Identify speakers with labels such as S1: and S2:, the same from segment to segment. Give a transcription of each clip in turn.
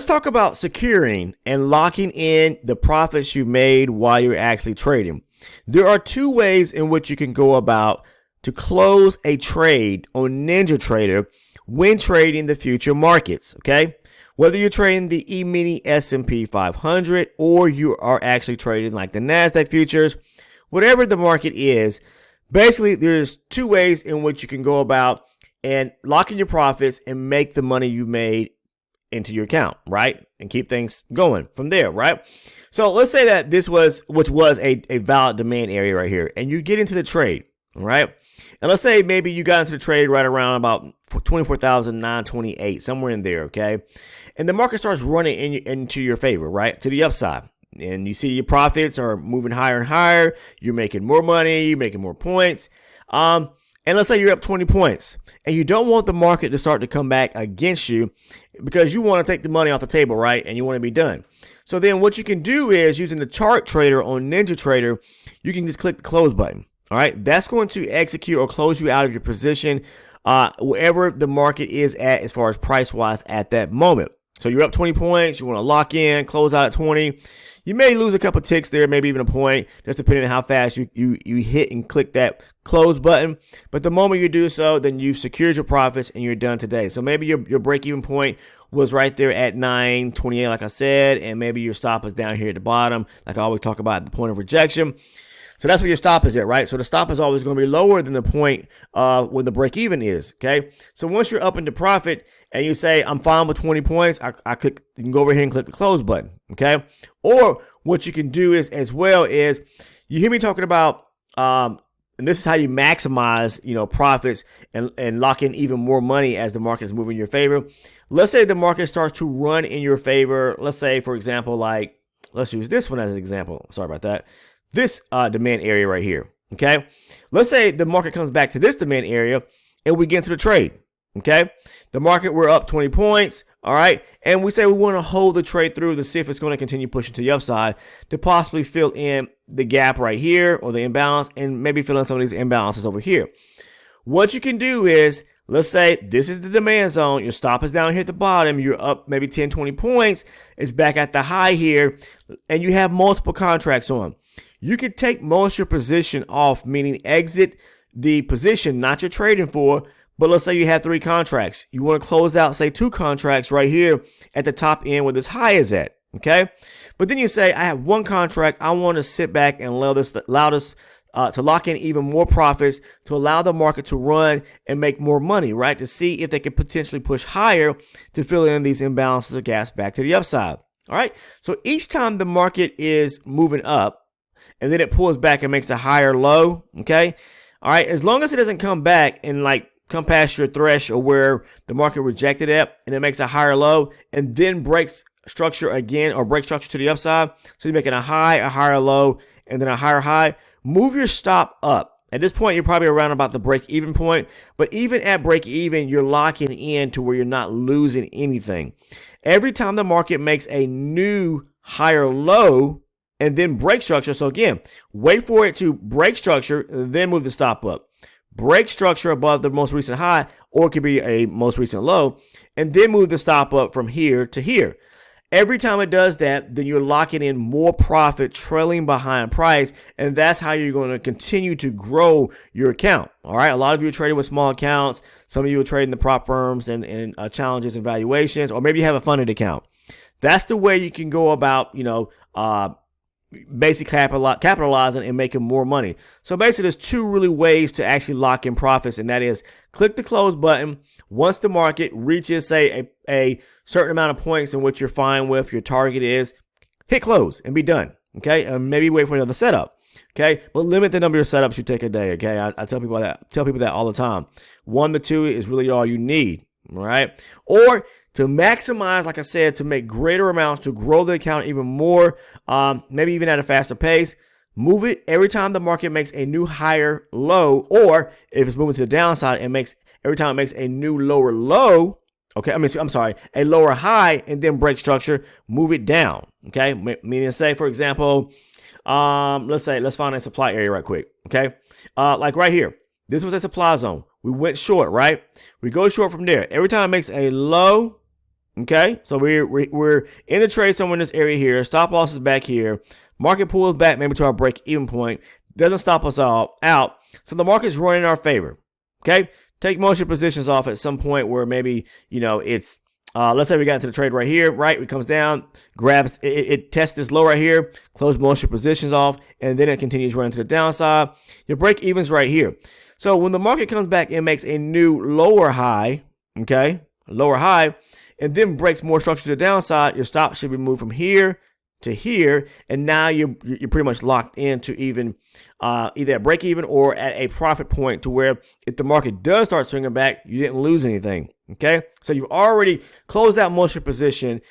S1: talk about securing and locking in the profits you made while you're actually trading. There are two ways in which you can go about to close a trade on Ninjatrader when trading the future markets, okay? Whether you're trading the E-mini S&P 500 or you are actually trading like the NASDAQ futures, whatever the market is, basically there's two ways in which you can go about and lock in your profits and make the money you made into your account, right? And keep things going from there, right? So let's say that this was, which was a valid demand area right here, and you get into the trade, all right? And let's say maybe you got into the trade right around about 24,928, somewhere in there, okay? And the market starts running into your favor, right? To the upside. And you see your profits are moving higher and higher. You're making more money. You're making more points. And let's say you're up 20 points. And you don't want the market to start to come back against you because you want to take the money off the table, right? And you want to be done. So then what you can do is using the chart trader on Ninjatrader, you can just click the close button. All right, that's going to execute or close you out of your position wherever the market is at as far as price-wise at that moment. So you're up 20 points, you want to lock in, close out at 20. You may lose a couple ticks there, maybe even a point, just depending on how fast you hit and click that close button. But the moment you do so, then you've secured your profits and you're done today. So maybe your break-even point was right there at 928, like I said, and maybe your stop is down here at the bottom, like I always talk about at the point of rejection. So that's where your stop is at, right? So the stop is always going to be lower than the point when the break even is, okay? So once you're up into profit and you say, I'm fine with 20 points, I click, you can go over here and click the close button, okay? Or what you can do is, as well, is you hear me talking about, and this is how you maximize, profits and lock in even more money as the market is moving in your favor. Let's say the market starts to run in your favor. Let's say, for example, like, let's use this one as an example. Sorry about that. This demand area right here, okay? Let's say the market comes back to this demand area and we get into the trade, okay? The market, we're up 20 points, all right? And we say we want to hold the trade through to see if it's going to continue pushing to the upside to possibly fill in the gap right here or the imbalance and maybe fill in some of these imbalances over here. What you can do is, let's say this is the demand zone. Your stop is down here at the bottom. You're up maybe 10, 20 points. It's back at the high here and you have multiple contracts on. You could take most of your position off, meaning exit the position, not you're trading for, but let's say you have 3 contracts. You want to close out, say, 2 contracts right here at the top end where this high is at, okay? But then you say, I have 1 contract. I want to sit back and allow this to lock in even more profits, to allow the market to run and make more money, right? To see if they can potentially push higher to fill in these imbalances or gaps back to the upside, all right? So each time the market is moving up, and then it pulls back and makes a higher low, okay? All right, as long as it doesn't come back and like come past your thresh or where the market rejected it and it makes a higher low and then breaks structure again or breaks structure to the upside, so you're making a high, a higher low, and then a higher high, move your stop up. At this point, you're probably around about the break-even point, but even at break-even, you're locking in to where you're not losing anything. Every time the market makes a new higher low, and then break structure. So again, wait for it to break structure, then move the stop up. Break structure above the most recent high, or it could be a most recent low, and then move the stop up from here to here. Every time it does that, then you're locking in more profit trailing behind price, and that's how you're going to continue to grow your account. All right, a lot of you are trading with small accounts. Some of you are trading the prop firms and challenges and valuations, or maybe you have a funded account. That's the way you can go about, basically capitalizing and making more money. So basically there's 2 really ways to actually lock in profits, and that is click the close button once the market reaches, say, a certain amount of points in which you're fine with, your target is, hit close and be done, okay? And maybe wait for another setup, okay? But limit the number of setups you take a day, okay? I tell people that all the time. 1 to 2 is really all you need, all right? Or to maximize, like I said, to make greater amounts, to grow the account even more, maybe even at a faster pace, move it every time the market makes a new higher low, or if it's moving to the downside, every time it makes a new lower low, okay, a lower high and then break structure, move it down, okay? Meaning, say, for example, let's find a supply area right quick, okay? Like right here, this was a supply zone. We went short, right? We go short from there. Every time it makes a low, Okay, so we're in the trade somewhere in this area here. Stop loss is back here. Market pulls back maybe to our break even point. Doesn't stop us all out. So the market's running in our favor. Okay, take most of your positions off at some point where maybe, you know, it's let's say we got into the trade right here, right? It comes down, grabs, it tests this low right here, close most of your positions off, and then it continues running to the downside. Your break even's right here. So when the market comes back and makes a new lower high, okay, lower high, and then breaks more structure to the downside, your stop should be moved from here to here, and now you're pretty much locked into even either at break even or at a profit point, to where if the market does start swinging back, you didn't lose anything. Okay, so you've already closed out most of your position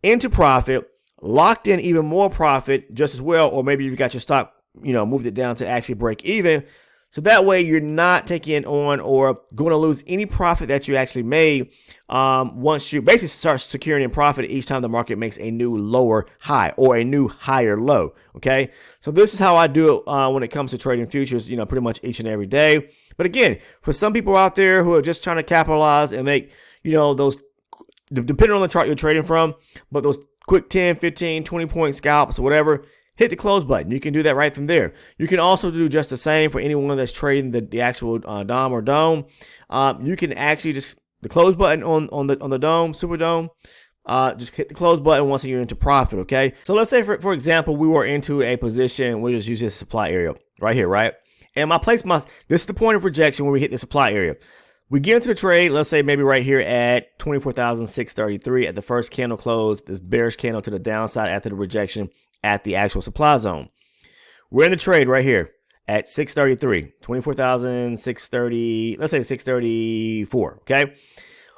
S1: into profit, locked in even more profit just as well, or maybe you've got your stock, you know, moved it down to actually break even. So that way you're not taking on or going to lose any profit that you actually made once you basically start securing in profit each time the market makes a new lower high or a new higher low. Okay, so this is how I do it when it comes to trading futures, you know, pretty much each and every day. But again, for some people out there who are just trying to capitalize and make, you know, those, depending on the chart you're trading from, but those quick 10, 15, 20 point scalps or whatever, hit the close button. You can do that right from there. You can also do just the same for anyone that's trading the actual DOM or dome. You can actually just the close button on the dome, super dome. Just hit the close button once you're into profit. Okay. So let's say for example, we were into a position. We'll just use this supply area right here, right? And this is the point of rejection where we hit the supply area. We get into the trade, let's say maybe right here at 24,633 at the first candle close, this bearish candle to the downside after the rejection at the actual supply zone. We're in the trade right here at 633, 24,630, let's say 634, okay?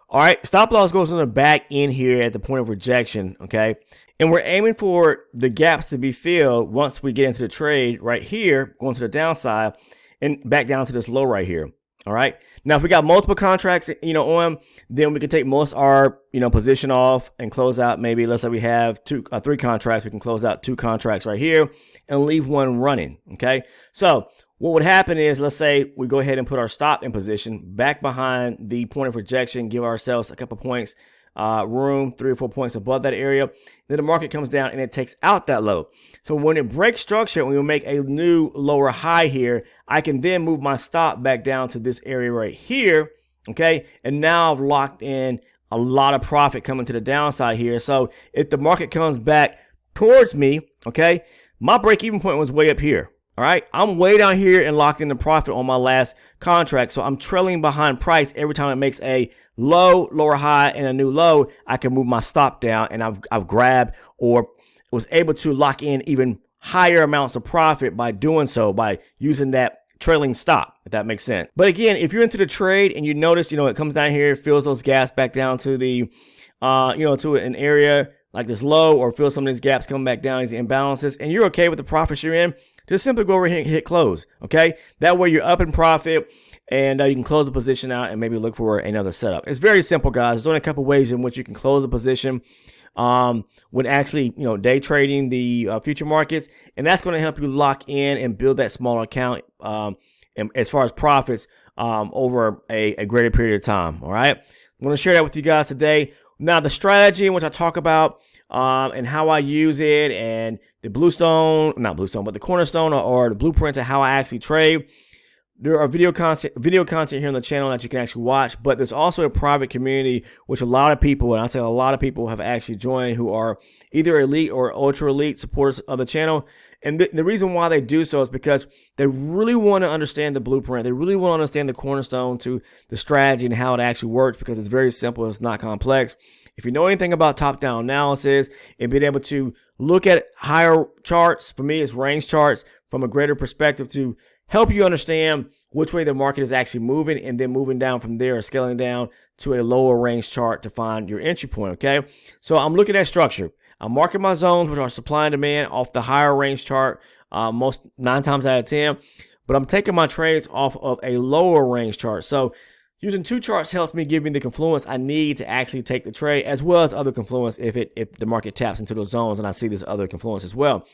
S1: All right, stop loss goes on the back end here at the point of rejection, okay? And we're aiming for the gaps to be filled once we get into the trade right here, going to the downside and back down to this low right here. All right. Now, if we got multiple contracts, you know, on, then we can take most of our, you know, position off and close out. Maybe let's say we have three contracts. We can close out 2 contracts right here and leave one running. Okay. So what would happen is, let's say we go ahead and put our stop in position back behind the point of rejection, give ourselves a couple points room, 3 or 4 points above that area. Then the market comes down and it takes out that low. So when it breaks structure, when we make a new lower high here, I can then move my stop back down to this area right here. Okay. And now I've locked in a lot of profit coming to the downside here. So if the market comes back towards me, okay, my break even point was way up here. All right, I'm way down here and locked in the profit on my last contract. So I'm trailing behind price every time it makes a low, lower high, and a new low. I can move my stop down, and I've grabbed or was able to lock in even higher amounts of profit by doing so, by using that trailing stop, if that makes sense. But again, if you're into the trade and you notice, you know, it comes down here, fills those gaps back down to the, you know, to an area like this low, or fills some of these gaps coming back down, these imbalances, and you're okay with the profits you're in, just simply go over here and hit close, okay? That way you're up in profit, and you can close the position out and maybe look for another setup. It's very simple, guys. There's only a couple ways in which you can close the position when actually, you know, day trading the future markets, and that's going to help you lock in and build that smaller account as far as profits over a greater period of time, all right? I'm going to share that with you guys today. Now, the strategy in which I talk about and how I use it, and the not bluestone, but the cornerstone or the blueprint of how I actually trade. There are video content here on the channel that you can actually watch, but there's also a private community, which a lot of people, and I say a lot of people, have actually joined, who are either elite or ultra elite supporters of the channel. And the reason why they do so is because they really want to understand the blueprint. They really want to understand the cornerstone to the strategy and how it actually works, because it's very simple. It's not complex. If you know anything about top-down analysis and being able to look at higher charts, for me, it's range charts from a greater perspective to help you understand which way the market is actually moving, and then moving down from there, or scaling down to a lower range chart to find your entry point, okay? So I'm looking at structure. I'm marking my zones, which are supply and demand, off the higher range chart, 9 times out of 10, but I'm taking my trades off of a lower range chart. So using 2 charts helps me give me the confluence I need to actually take the trade, as well as other confluence if the market taps into those zones and I see this other confluence as well.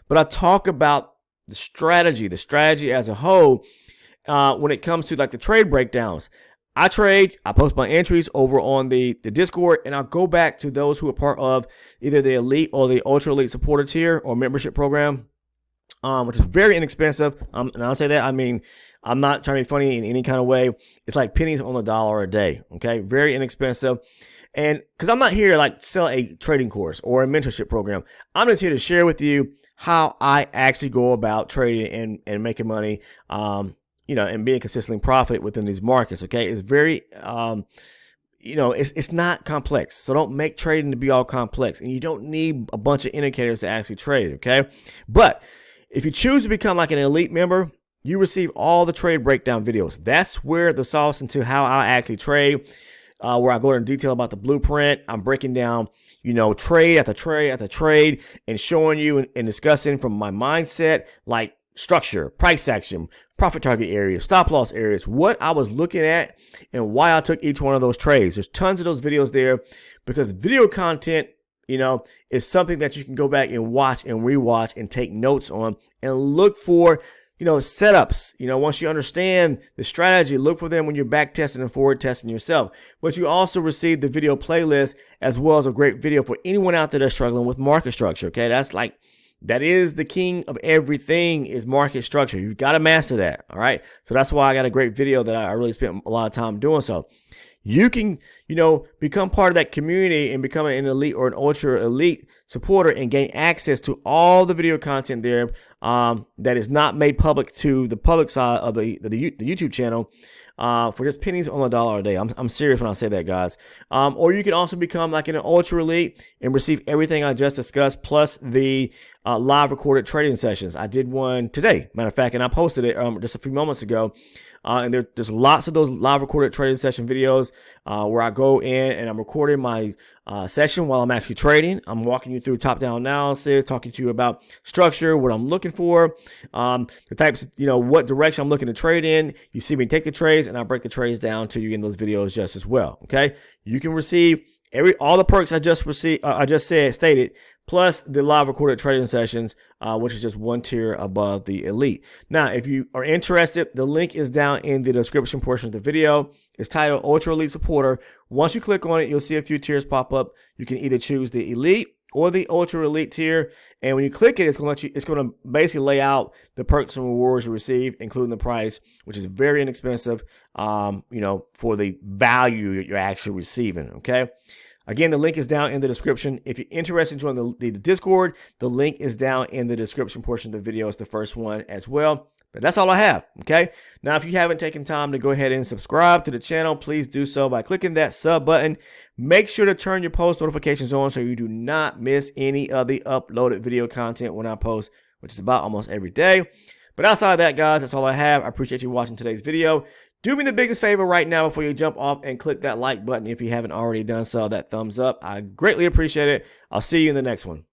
S1: But I talk about the strategy as a whole when it comes to like the trade breakdowns. I trade, I post my entries over on the Discord, and I'll go back to those who are part of either the elite or the ultra elite supporter tier or membership program, which is very inexpensive. And I'll say that, I mean, I'm not trying to be funny in any kind of way. It's like pennies on the dollar a day. Okay. Very inexpensive. And because I'm not here to like sell a trading course or a mentorship program, I'm just here to share with you how I actually go about trading and making money, and being consistently profit within these markets. Okay. It's very, it's not complex. So don't make trading to be all complex, and you don't need a bunch of indicators to actually trade. Okay. But if you choose to become like an elite member, you receive all the trade breakdown videos. That's where the sauce into how I actually trade, where I go into detail about the blueprint. I'm breaking down, trade after trade after trade, and showing you and discussing from my mindset, like structure, price action, profit target areas, stop loss areas, what I was looking at, and why I took each one of those trades. There's tons of those videos there, because video content, is something that you can go back and watch and rewatch and take notes on and look for, setups. Once you understand the strategy, look for them when you're back testing and forward testing yourself. But you also receive the video playlist, as well as a great video for anyone out there that's struggling with market structure. Okay. That is the king of everything, is market structure. You've got to master that. All right. So that's why I got a great video that I really spent a lot of time doing. So you can, become part of that community and become an elite or an ultra elite supporter and gain access to all the video content there, that is not made public to the public side of the YouTube channel, for just pennies on the dollar a day. I'm serious when I say that, guys. Or you can also become like an ultra elite and receive everything I just discussed, plus the live recorded trading sessions. I did one today, matter of fact, and I posted it just a few moments ago. And there's lots of those live recorded trading session videos, where I go in and I'm recording my session while I'm actually trading. I'm walking you through top-down analysis, talking to you about structure, what I'm looking for, the types, what direction I'm looking to trade in. You see me take the trades, and I break the trades down to you in those videos just as well. Okay, you can receive all the perks I just stated, plus the live recorded trading sessions, which is just one tier above the elite. Now, if you are interested, the link is down in the description portion of the video. It's titled Ultra Elite Supporter. Once you click on it, you'll see a few tiers pop up. You can either choose the elite or the ultra elite tier, and when you click it, it's going to basically lay out the perks and rewards you receive, including the price, which is very inexpensive, for the value you're actually receiving. Okay. Again, the link is down in the description. If you're interested in joining the Discord, the link is down in the description portion of the video. It's the first one as well. But that's all I have. Okay. Now, if you haven't taken time to go ahead and subscribe to the channel, please do so by clicking that sub button. Make sure to turn your post notifications on so you do not miss any of the uploaded video content when I post, which is about almost every day. But outside of that, guys, that's all I have. I appreciate you watching today's video. Do me the biggest favor right now before you jump off and click that like button if you haven't already done so, that thumbs up. I greatly appreciate it. I'll see you in the next one.